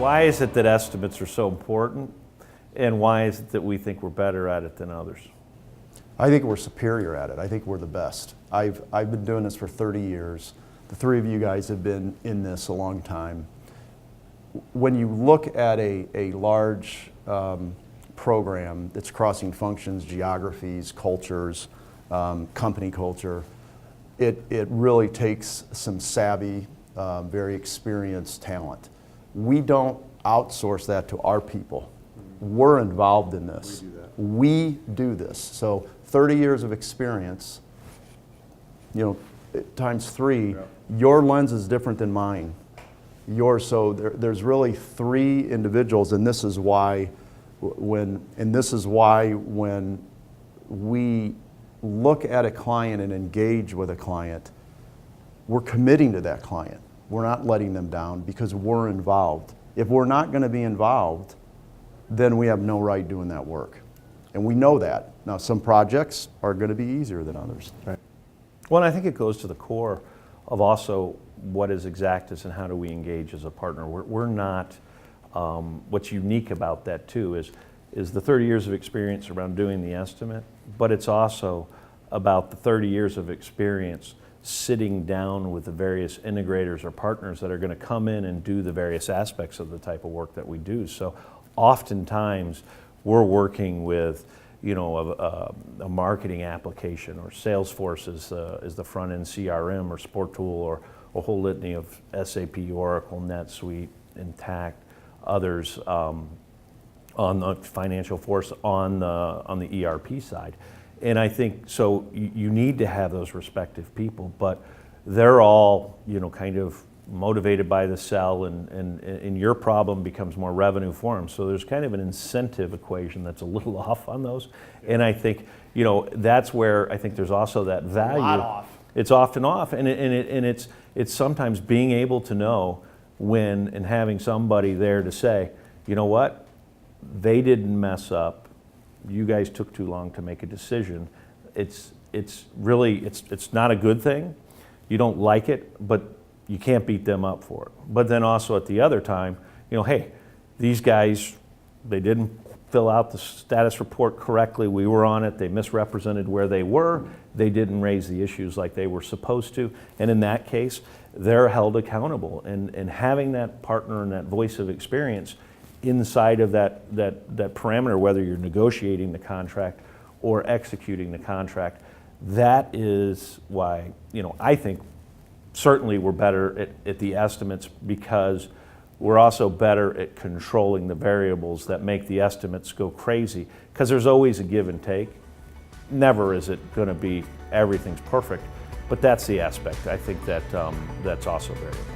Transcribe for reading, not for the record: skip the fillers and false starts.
Why is it that estimates are so important, and why is it that we think we're better at it than others? I think we're superior at it. I think we're the best. I've been doing this for 30 years. The three of you guys have been in this a long time. When you look at a large program that's crossing functions, geographies, cultures, company culture, it really takes some savvy, very experienced talent. We don't outsource that to our people. We're involved in this. We do this. So 30 years of experience, times 3, your lens is different than mine. So there's really 3 individuals, and this is why when we look at a client and engage with a client, we're committing to that client. We're not letting them down because we're involved. If we're not going to be involved, then we have no right doing that work. And we know that. Now, some projects are going to be easier than others. Right. Well, and I think it goes to the core of also what is Exactus and how do we engage as a partner. We're not, what's unique about that too is the 30 years of experience around doing the estimate, but it's also about the 30 years of experience sitting down with the various integrators or partners that are going to come in and do the various aspects of the type of work that we do. So oftentimes we're working with a marketing application, or Salesforce is the front end CRM or Sport Tool, or a whole litany of SAP, Oracle, NetSuite, Intact, others on the financial force on the ERP side. And I think so you need to have those respective people, but they're all kind of motivated by the sell, and your problem becomes more revenue for them. So there's kind of an incentive equation that's a little off on those. And I think that's where I think there's also that value. A lot off. It's often off, and it's sometimes being able to know when and having somebody there to say, you know what, they didn't mess up. You guys took too long to make a decision. It's really not a good thing. You don't like it, but you can't beat them up for it. But then also at the other time, hey, these guys, they didn't fill out the status report correctly. We were on it. They misrepresented where they were. They didn't raise the issues like they were supposed to. And in that case, they're held accountable. And having that partner and that voice of experience inside of that parameter, whether you're negotiating the contract or executing the contract, that is why, I think certainly we're better at the estimates, because we're also better at controlling the variables that make the estimates go crazy, because there's always a give and take. Never is it going to be everything's perfect, but that's the aspect I think that that's also very important.